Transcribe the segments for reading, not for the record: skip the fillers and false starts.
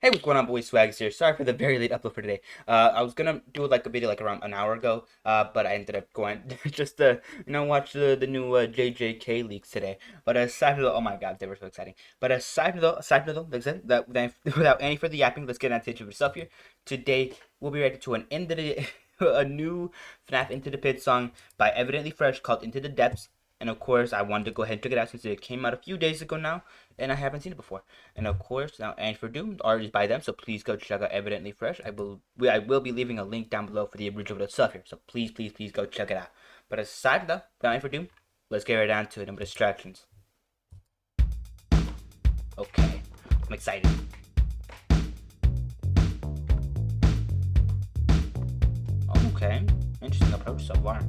Hey, what's going on, boys? Swaggys here. Sorry for the very late upload for today. I was gonna do like a video like around an hour ago, but I ended up going just to watch the new JJK leaks today. But aside from oh my god, they were so exciting. But like I said, without any further yapping, let's get into it stuff here. Today we'll be ready to an into the a new FNAF Into the Pit song by Evidently Fresh called Into the Depths. And of course, I wanted to go ahead and check it out since it came out a few days ago now, and I haven't seen it before. And of course, now and for Doom, art is by them, so please go check out Evidently Fresh. I will be leaving a link down below for the original stuff here, so please go check it out. But aside from that, now and for Doom, let's get right down to it. No distractions. Okay, I'm excited. Okay, interesting approach so far.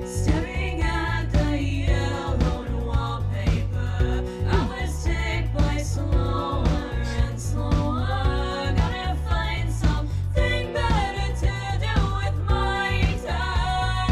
Staring at the yellowed wallpaper, I was taken by slower and slower. Gotta find something better to do with my time.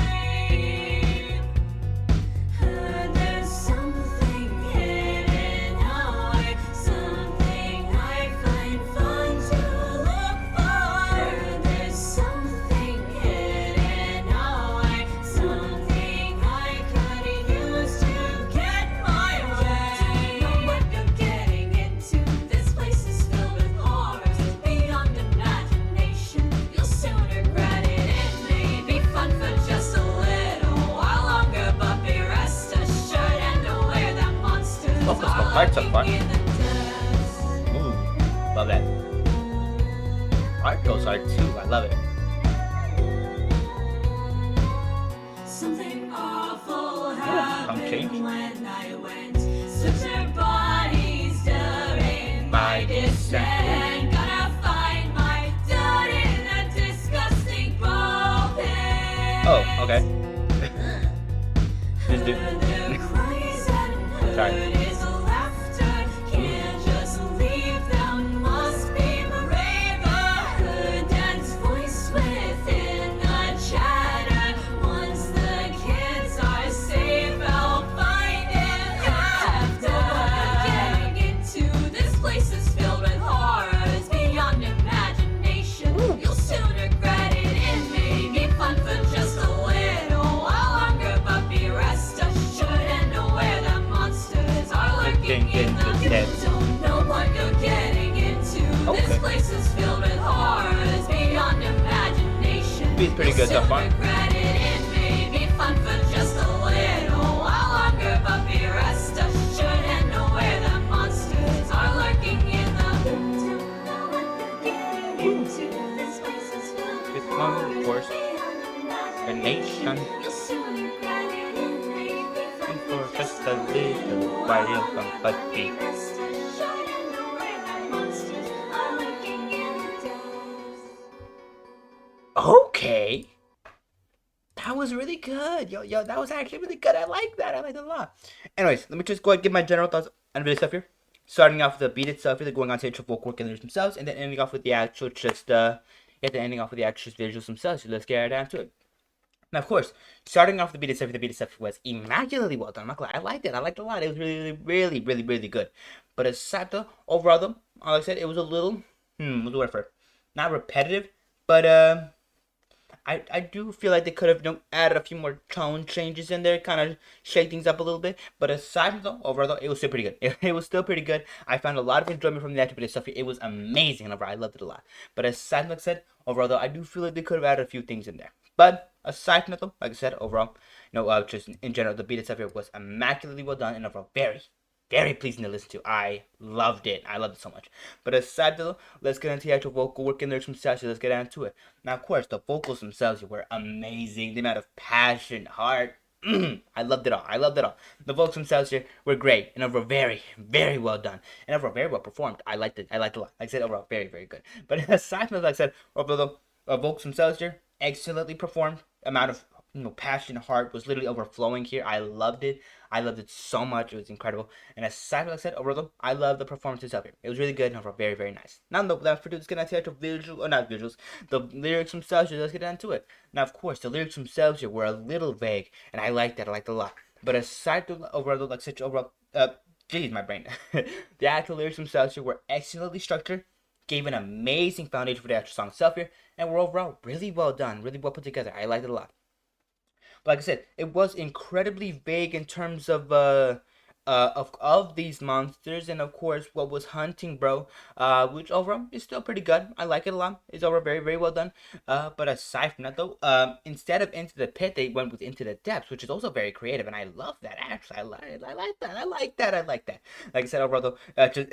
There's something hidden away, something I find fun to look for. There's something hidden away, something I could use to get my way. Don't know what you're getting into. This place is filled with horrors beyond imagination. You'll soon regret it. It may be fun for just a little while longer, but be rest assured and aware that monsters Oh, that's my are heart so far. lurking in the depths. Ooh, love that. Art goes hard too. I love it. Something awful change. happened when I went. Switched their bodies during my My descent. Gotta find my dad in that disgusting ball pit. Oh, okay. This dude. Their cries and Sorry. hurt is laughter. Can't just leave them. Must be braver. Heard Dad's voice within the chatter. Once the kids are safe, I'll find it after. Getting into this place is filled with horrors beyond imagination. You'll soon regret it. It may be fun for just a little while longer, but be rest assured and aware that monsters are lurking in the depths. Don't know what you're getting into. This Okay. place is filled with horrors beyond imagination. Beats pretty good so far. You'll soon regret it. It may be fun for just a little while longer, but be rest assured and aware that monsters are lurking in the depths. Don't know what you're getting into. This place is filled with This one, of course, beyond the nation. You'll soon regret it. It may be fun For just a little while, but be. rest assured and aware that monsters are lurking in the depths. Okay. That was really good. Yo, that was actually really good. I like that. I liked it a lot. Anyways, let me just go ahead and give my general thoughts on the stuff here. Starting off with the beat itself, really going on to the vocal work and lyrics themselves, and then ending off with the actual visuals themselves. So let's get right down to it. Now, of course, starting off the beat itself was immaculately well done. I'm not gonna lie, I liked it. I liked it a lot. It was really good. But aside though, overall though, like I said, it was a little, what's the word for it? Not repetitive, but I do feel like they could have added a few more tone changes in there, kind of shake things up a little bit. But aside from though, overall though, it was still pretty good. It was still pretty good. I found a lot of enjoyment from the activity stuff. It was amazing, and overall, I loved it a lot. But aside from like I said, overall though, I do feel like they could have added a few things in there. But aside from that though, like I said, overall, just in general, the beat itself here was immaculately well done and overall very pleasing to listen to. I loved it. I loved it so much. But aside though, let's get into the actual vocal work and lyrics themselves. So let's get into it. Now, of course, the vocals themselves were amazing. The amount of passion, heart. I loved it all. The vocals themselves here were great and overall very well done and overall very well performed. I liked it. I liked it a lot. Like I said, overall very good. But aside from that, like I said, overall the vocals themselves here excellently performed. Amount of passion, heart was literally overflowing here. I loved it. I loved it so much. It was incredible. And aside from like I said, overall, I love the performances of it. It was really good and overall very nice. Now, without further ado, let's get into the actual visual, or not visuals, the lyrics themselves. Let's get into it. Now, of course, the lyrics themselves here were a little vague, and I liked that. I liked it a lot. But aside from overall, like such overall, Jeez, my brain. The actual lyrics themselves here were excellently structured, gave an amazing foundation for the actual song itself here, and were overall really well done, really well put together. I liked it a lot. But like I said, it was incredibly vague in terms of these monsters, and of course what was hunting, bro. Which overall is still pretty good. I like it a lot. It's overall very very well done. But aside from that though, instead of into the pit, they went with into the depths, which is also very creative, and I love that. Actually, I like that. I like that. I like that. Like I said, overall though, just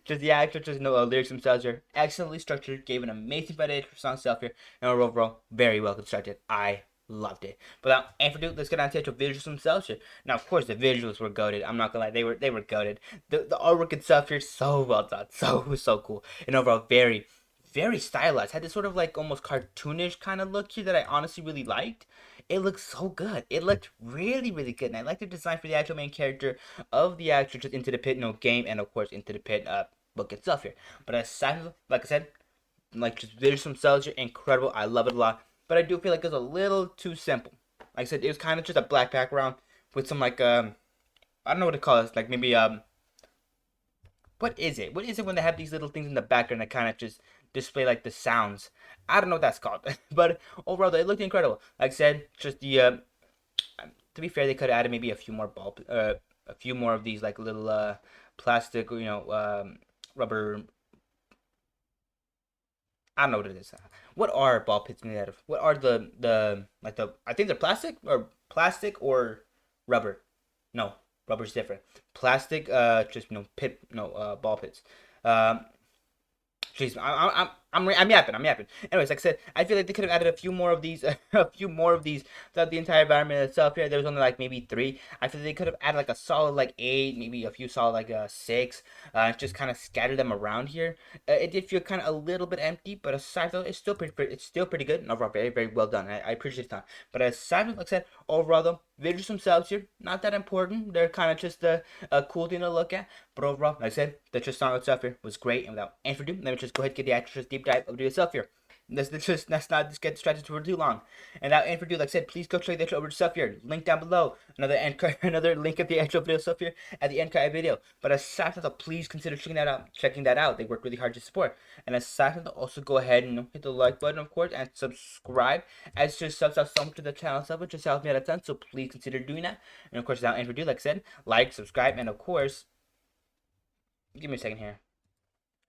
just the actual just no lyrics themselves are excellently structured, gave an amazing foundation for song itself here, and overall very well constructed. I loved it. But without any further ado, let's get on to the actual visuals themselves here. Now, of course, the visuals were goated. I'm not gonna lie, they were goated. The artwork itself here, so well done, so cool, and overall very very stylized. Had this sort of like almost cartoonish kind of look here that I honestly really liked. It looked so good. It looked really really good, and I like the design for the actual main character of the actual just Into the Pit game, and of course Into the Pit book itself here. But aside from, like I said, like just visuals themselves are incredible. I love it a lot, but I do feel like it's a little too simple. Like I said, it was kind of just a black background with some like I don't know what to call it. Like maybe what is it? What is it when they have these little things in the background that kind of just display like the sounds? I don't know what that's called, but overall it looked incredible. Like I said, just the to be fair, they could have added maybe a few more a few more of these like little plastic, rubber. I don't know what it is. What are ball pits made out of? What are the like the? I think they're plastic or rubber. No, rubber's different. Plastic, just pit, ball pits. Um, Jeez, I'm yapping. I'm yapping. Anyways, like I said, I feel like they could have added a few more of these, a few more of these throughout the entire environment itself. Here, there was only like maybe 3. I feel like they could have added like a solid like 8, maybe a few solid like 6. Just kind of scatter them around here. It did feel kind of a little bit empty, but aside though, it's still pretty good and overall very very well done. I appreciate the time. But aside from, like I said, overall though, visuals themselves here not that important. They're kind of just a cool thing to look at. But overall, like I said, the just song itself here was great. And without any further ado, let me just go ahead and get the actual deep dive of the itself here. Let's not just get distracted for too long. And without any further ado, like I said, please go check the actual over stuff here. Link down below. Another end card, another link of the actual video stuff here at the end card of the video. But aside from that, please consider checking that out. They work really hard to support. And aside from that, also go ahead and hit the like button, of course, and subscribe. As just subs out so much to the channel itself, it just helps me out a ton. So please consider doing that. And of course, without any further ado, like I said, like, subscribe, and of course, give me a second here.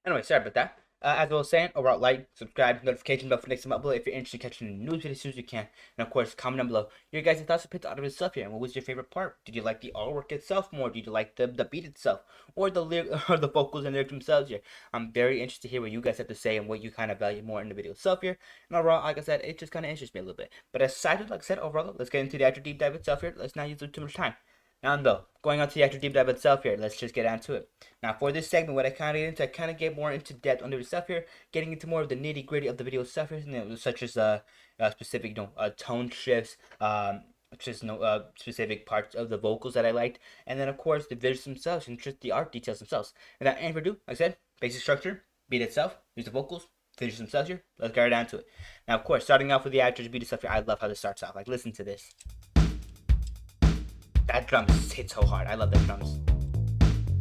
Anyway, sorry about that. As I was saying, overall, like, subscribe, notification bell for next time upload if you're interested in catching the news video as soon as you can. And of course, comment down below your guys' thoughts and picks out of this stuff here. And what was your favorite part? Did you like the artwork itself more? Did you like the beat itself? Or the or the vocals and lyrics themselves here? I'm very interested to hear what you guys have to say and what you kind of value more in the video itself here. And overall, like I said, it just kind of interests me a little bit. But aside from, like I said, overall, let's get into the actual deep dive itself here. Let's not use too much time. Now though, going on to the actual deep dive itself here, let's just get on to it. Now for this segment, what I kind of get into, I kind of get more into depth on the stuff here, getting into more of the nitty gritty of the video stuff here, such as specific tone shifts, just specific parts of the vocals that I liked, and then of course the visuals themselves and just the art details themselves. And without any further ado, like I said, basic structure, beat itself, use the vocals, visuals themselves here. Let's get right down to it. Now of course, starting off with the actors beat itself here, I love how this starts off. Like listen to this. That drum hits so hard. I love the drums.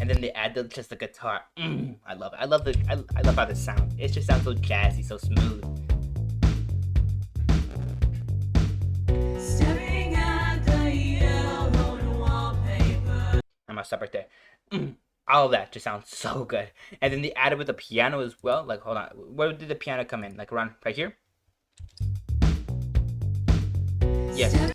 And then they add just the guitar. I love it. I love how this sounds. It just sounds so jazzy, so smooth. Staring at the yellowed wallpaper. I'm gonna stop right there. All of that just sounds so good. And then they added with the piano as well. Like, hold on. Where did the piano come in? Like around right here? Yes.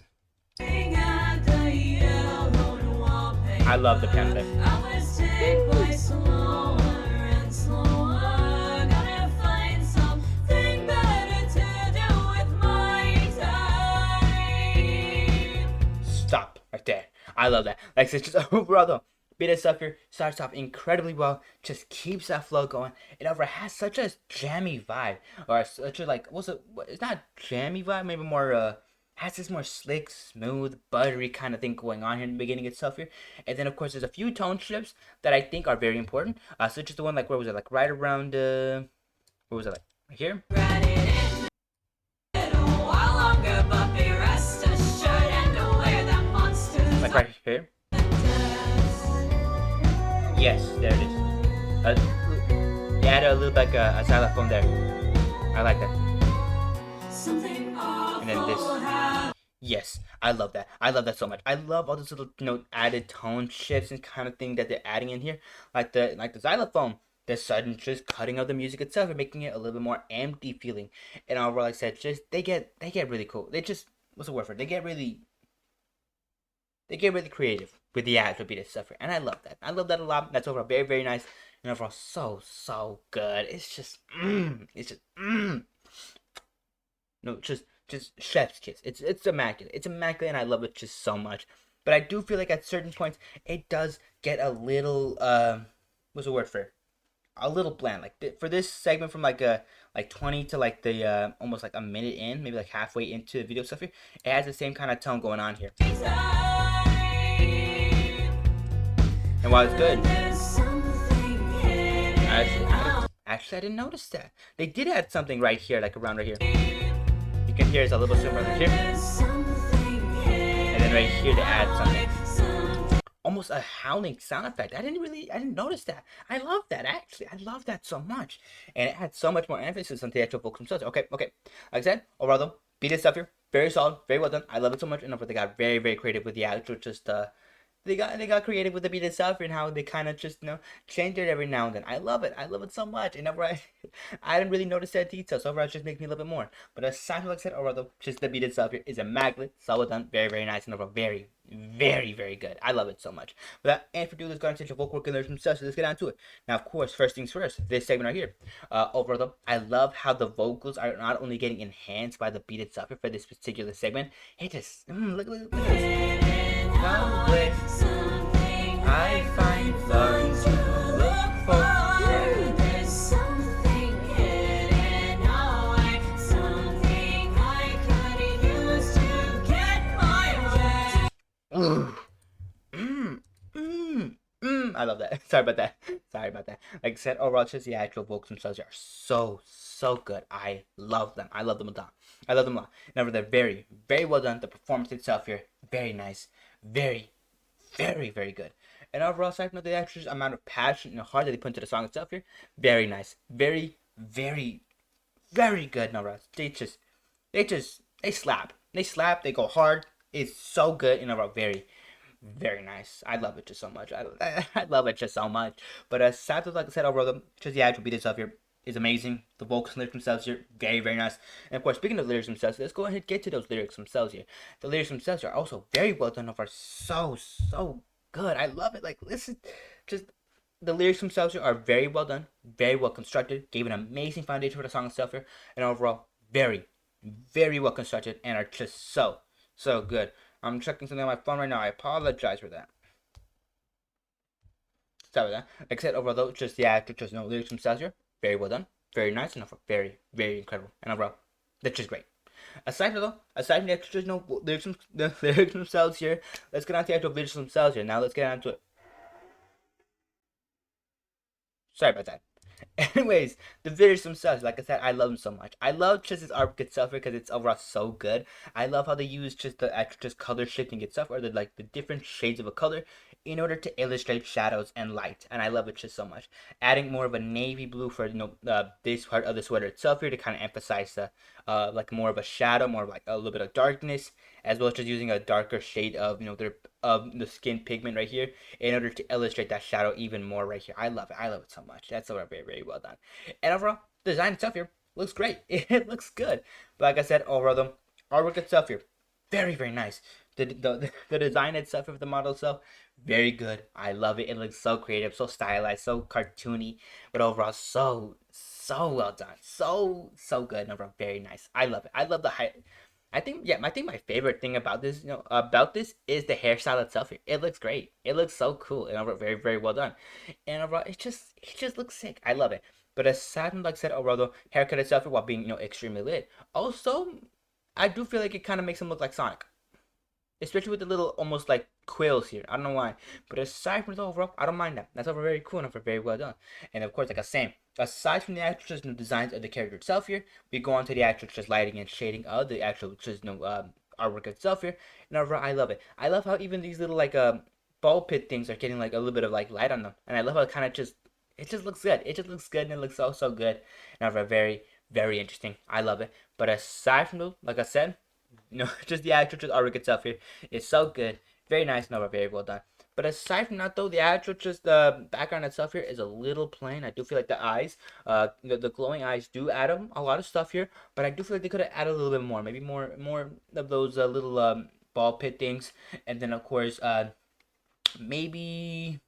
I love the piano there. I was taken by slower and slower. Gotta find something better to do with my time. Stop right there. I love that. Like I said, just overall though, beat itself here starts off incredibly well. Just keeps that flow going. It over has such a jammy vibe, or such a like it's not jammy vibe, maybe more has this more slick, smooth, buttery kind of thing going on here in the beginning itself here. And then of course there's a few tone shifts that I think are very important. Such as the one like where was it? Like right around where was it, like right here? Ran it in a little while longer, but be rest assured and aware that monsters Like right here. are the test. Yes, there it is. They added a little like a xylophone there. I like that. Something And then this. awful happened. Yes, I love that. I love that so much. I love all those little, added tone shifts and kind of thing that they're adding in here, like the xylophone. The sudden just cutting of the music itself and making it a little bit more empty feeling. And overall, like I said, just they get really cool. They just, what's the word for it? They get really creative with the actual beat itself, and I love that. I love that a lot. That's overall very, very nice, and overall so good. It's just no, just chef's kiss. It's immaculate. It's immaculate, and I love it just so much. But I do feel like at certain points it does get a little what's the word for it? A little bland. Like for this segment from like 20 to like the almost like a minute in, maybe like halfway into the video stuff here, it has the same kind of tone going on here. And while it's good, actually I didn't notice that. They did add something right here, like around right here. You can hear it's a little similar right here. And then right here they add something. Almost a howling sound effect. I didn't notice that. I love that actually. I love that so much. And it adds so much more emphasis on the actual vocals themselves. Okay. Like I said, overall though, beat it stuff here. Very solid, very well done. I love it so much. And they got very, very creative with the actual just they got creative with the beat itself and how they kind of just change it every now and then. I love it so much. And overall, I didn't really notice that detail, so overall it just makes me a little bit more. But aside from like I said, overall though, just the beat itself here is immaculate, so well done, very, very nice, and overall very, very, very good. I love it so much. Without any further ado, let's go into the vocal work and learn some stuff. So let's get on to it. Now, of course, first things first, this segment right here. Overall though, I love how the vocals are not only getting enhanced by the beat itself here for this particular segment. It just look at this. I find fun to look for. There's something hidden away, something I could use to get my way. I love that. Sorry about that. Like I said, overall, just the actual vocals themselves are so good. I love them. I love them a lot. Now, they're very, very well done. The performance itself here, very nice. Very, very, very good. And overall, aside from the actual amount of passion and heart that they put into the song itself here, very nice. Very, very, very good. No, they slap. They go hard. It's so good. And overall, very, very nice. I love it just so much. I love it just so much. But aside from, like I said, overall, just the actual beat itself here is amazing. The vocals and lyrics themselves here, very, very nice. And of course, speaking of lyrics themselves, let's go ahead and get to those lyrics themselves here. The lyrics themselves are also very well done. Over so good. I love it. Like, listen, just the lyrics themselves here are very well done, very well constructed, gave an amazing foundation for the song itself here, and overall, very, very well constructed, and are just so good. I'm checking something on my phone right now. I apologize for that. Sorry about that. Like I said, overall, though, just the actor, just lyrics themselves here, very well done, very nice, and overall, very, very incredible, and overall, that's just great. Aside from the extras, the lyrics themselves here, let's get on to the actual lyrics themselves here. Now let's get on to it. Sorry about that. Anyways, the videos themselves, like I said, I love them so much. I love just this artwork itself because it's overall so good. I love how they use just the actual just color shifting itself, or the different shades of a color, in order to illustrate shadows and light. And I love it just so much. Adding more of a navy blue for this part of the sweater itself here to kind of emphasize the like more of a shadow, more like a little bit of darkness, as well as just using a darker shade of the skin pigment right here in order to illustrate that shadow even more right here. I love it so much. That's so very, very well done. And overall, the design itself here looks great. It looks good. But like I said, overall the artwork itself here, very, very nice. The design itself of the model itself, very good. I love it. It looks so creative, so stylized, so cartoony, but overall so well done. So good. And overall, very nice. I love it. I love the height. I think my favorite thing about this, is the hairstyle itself here. It looks great. It looks so cool and overall very, very well done. And overall, it just looks sick. I love it. But aside from, like I said, overall the haircut itself while being extremely lit, also I do feel like it kind of makes him look like Sonic, especially with the little almost like quills here. I don't know why, but aside from the overall, I don't mind that. That's over very cool and very well done. And of course, like I was saying, aside from the actual just designs of the character itself here, we go on to the actual just lighting and shading of the actual just artwork itself here. And overall, I love it. I love how even these little like ball pit things are getting like a little bit of like light on them, and I love how it just looks good. It just looks good, and it looks so good, and are very interesting. I love it. But aside from those, like I said, just the actual just artwork itself here is so good, very nice, and very well done. But aside from that, though, the actual just the background itself here is a little plain. I do feel like the eyes, the glowing eyes do add a lot of stuff here, but I do feel like they could have added a little bit more, maybe more of those little ball pit things, and then of course maybe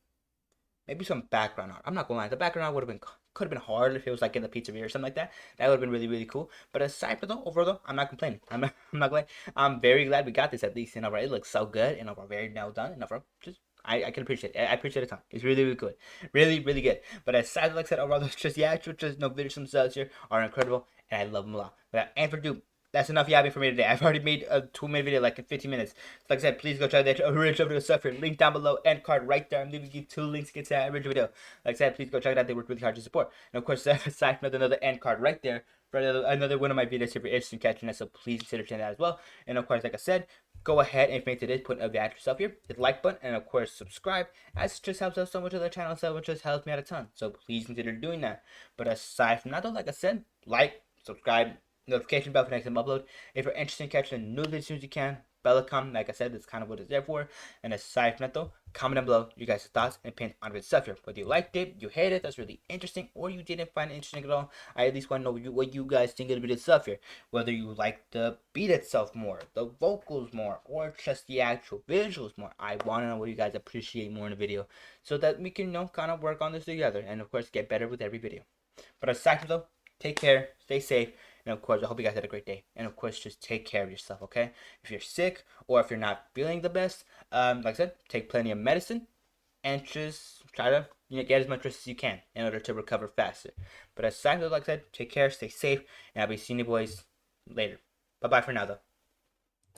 some background art. I'm not gonna lie, the background art would have been could have been hard if it was like in the pizzeria or something like that. That would have been really cool. But aside from though, overall though, I'm not complaining. I'm not glad. I'm very glad we got this at least. And overall, it looks so good. And overall, very well done. And overall, just I can appreciate it. I appreciate it a ton. It's really good. Really good. But aside, like I said, overall, just the actual just no videos themselves here are incredible, and I love them a lot. But and for do that's enough yapping for me today. I've already made a 2-minute video like in 15 minutes. So like I said, please go check that original video stuff here. Link down below, end card right there. I'm leaving you 2 links to get to that original video. Like I said, please go check it out. They work really hard to support. And of course, aside from another end card right there for another one of my videos if you're interested in catching that. So please consider checking that as well. And of course, like I said, go ahead and if you made it, put a value yourself here. Hit the like button and of course subscribe. As it just helps out so much of the channel, so it just helps me out a ton. So please consider doing that. But aside from that, though, like I said, like, subscribe, notification bell for next time upload. If you're interested in catching new videos as soon as you can, Bellicom, like I said, that's kind of what it's there for. And aside from that though, comment down below your guys' thoughts and opinions on the stuff here. Whether you liked it, you hated it, that's really interesting, or you didn't find it interesting at all. I at least want to know what you guys think of the stuff here. Whether you like the beat itself more, the vocals more, or just the actual visuals more. I want to know what you guys appreciate more in the video, so that we can kind of work on this together, and of course get better with every video. But aside from that though, take care, stay safe. And of course, I hope you guys had a great day. And of course, just take care of yourself, okay? If you're sick or if you're not feeling the best, like I said, take plenty of medicine and just try to get as much rest as you can in order to recover faster. But aside from that, like I said, take care, stay safe, and I'll be seeing you boys later. Bye-bye for now, though.